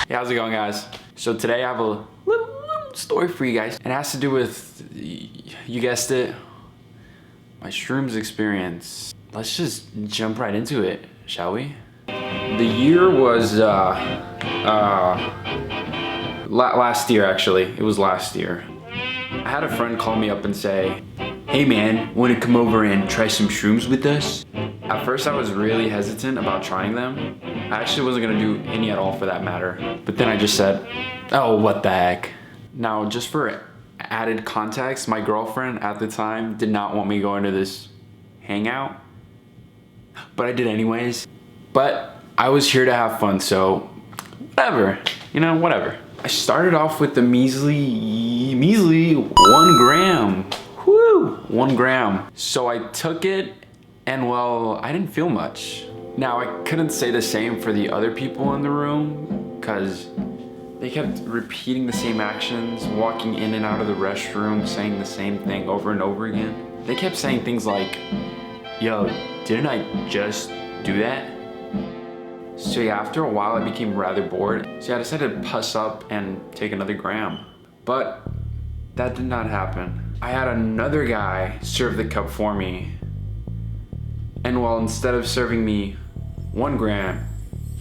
Hey, how's it going, guys? So today I have a little story for you guys. It has to do with, you guessed it, my Shrooms experience. Let's just jump right into it, shall we? The year was last year, actually. It was last year. I had a friend call me up and say, "Hey man, wanna come over and try some shrooms with us?" At first I was really hesitant about trying them. I actually wasn't gonna do any at all for that matter. But then I just said, oh, what the heck. Now, just for added context, my girlfriend at the time did not want me going to this hangout, but I did anyways. But I was here to have fun, so whatever, whatever. I started off with the measly 1 gram. Woo, 1 gram. So I took it and well, I didn't feel much. Now, I couldn't say the same for the other people in the room because they kept repeating the same actions, walking in and out of the restroom, saying the same thing over and over again. They kept saying things like, "Yo, didn't I just do that?" So yeah, after a while I became rather bored. So I decided to puss up and take another gram. But that did not happen. I had another guy serve the cup for me. And well, instead of serving me 1 gram,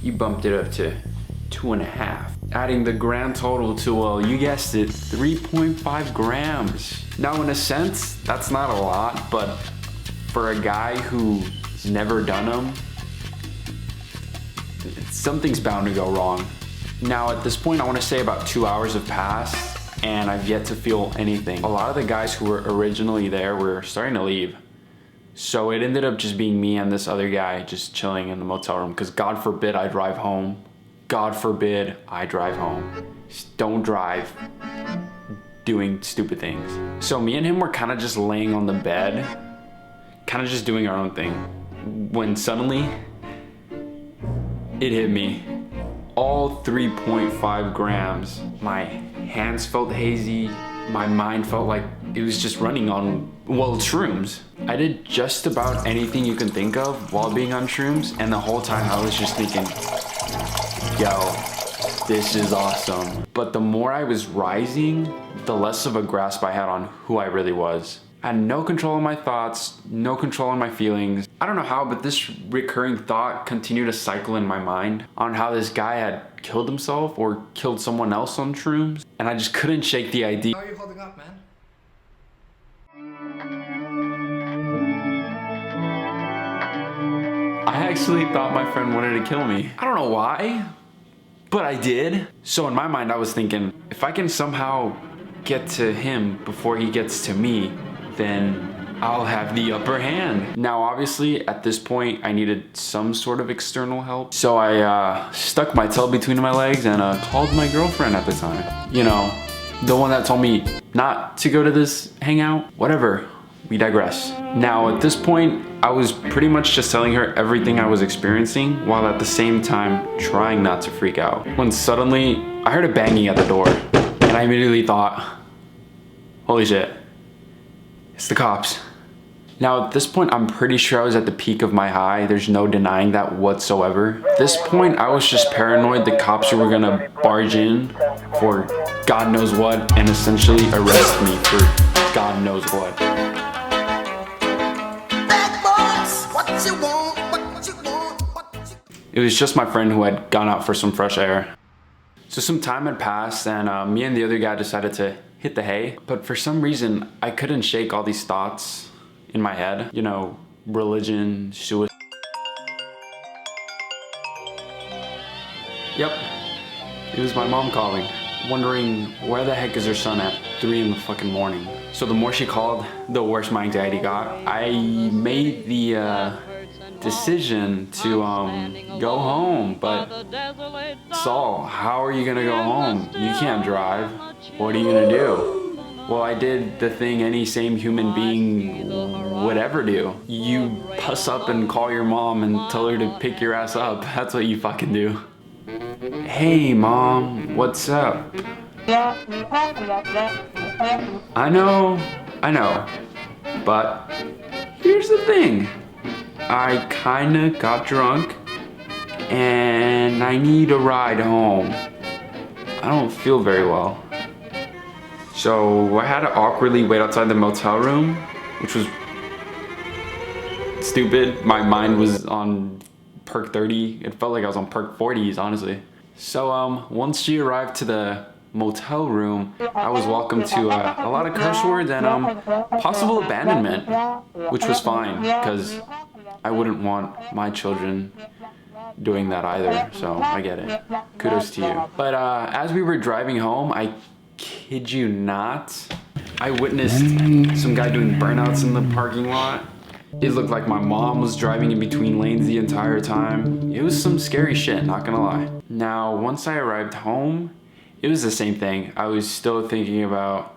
he bumped it up to 2.5, adding the grand total to, well, you guessed it, 3.5 grams. Now, in a sense, that's not a lot, but for a guy who's never done them, something's bound to go wrong. Now, at this point, I want to say about 2 hours have passed, and I've yet to feel anything. A lot of the guys who were originally there were starting to leave. So it ended up just being me and this other guy just chilling in the motel room, because God forbid I drive home. God forbid I drive home. Just don't drive doing stupid things. So me and him were kind of just laying on the bed, kind of just doing our own thing, when suddenly it hit me. All 3.5 grams. My hands felt hazy. My mind felt like it was just running on, well, shrooms. I did just about anything you can think of while being on shrooms, and the whole time I was just thinking, yo, this is awesome. But the more I was rising, the less of a grasp I had on who I really was. I had no control of my thoughts, no control of my feelings. I don't know how, but this recurring thought continued to cycle in my mind on how this guy had killed himself or killed someone else on shrooms. And I just couldn't shake the idea. How are you holding up, man? I actually thought my friend wanted to kill me. I don't know why, but I did. So in my mind, I was thinking, if I can somehow get to him before he gets to me, then I'll have the upper hand. Now, obviously, at this point, I needed some sort of external help. So I stuck my tail between my legs and called my girlfriend at the time. You know, the one that told me not to go to this hangout. Whatever, we digress. Now, at this point, I was pretty much just telling her everything I was experiencing while at the same time trying not to freak out. When suddenly, I heard a banging at the door and I immediately thought, holy shit. It's the cops. Now, at this point, I'm pretty sure I was at the peak of my high. There's no denying that whatsoever. At this point, I was just paranoid the cops were gonna barge in for God knows what and essentially arrest me for God knows what. It was just my friend who had gone out for some fresh air. So some time had passed and me and the other guy decided to hit the hay, but for some reason I couldn't shake all these thoughts in my head. You know, religion, suicide. Yep, it was my mom calling, wondering where the heck is her son at 3 in the fucking morning. So the more she called, the worse my anxiety got. I made the decision to go home, but Saul, how are you gonna go home? You can't drive. What are you gonna do? Well, I did the thing any sane human being would ever do. You puss up and call your mom and tell her to pick your ass up. That's what you fucking do. Hey mom, what's up? I know, but here's the thing. I kinda got drunk and I need a ride home. I don't feel very well. So I had to awkwardly wait outside the motel room, which was stupid. My mind was on perk 30. It felt like I was on perk 40s, honestly. So once she arrived to the motel room, I was welcomed to a lot of curse words and possible abandonment, which was fine because I wouldn't want my children doing that either, so I get it. Kudos to you. But as we were driving home, I kid you not, I witnessed some guy doing burnouts in the parking lot. It looked like my mom was driving in between lanes the entire time. It was some scary shit, not gonna lie. Now, once I arrived home, it was the same thing. I was still thinking about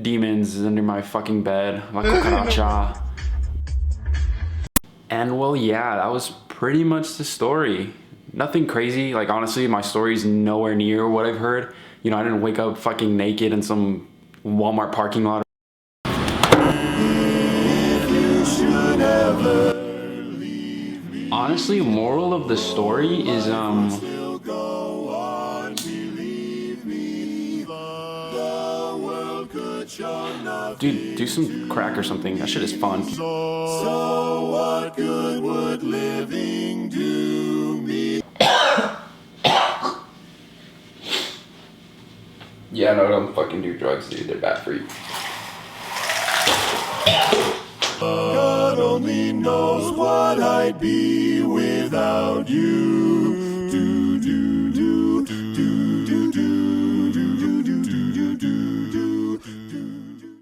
demons under my fucking bed, la cucaracha. And well, yeah, that was pretty much the story. Nothing crazy. Like, honestly, my story's nowhere near what I've heard. You know, I didn't wake up fucking naked in some Walmart parking lot. Honestly, moral of the story is, dude, do some crack or something. That shit is fun. So what good would living do me? Yeah, no, don't fucking do drugs, dude. They're bad for you. God only knows what I'd be without you.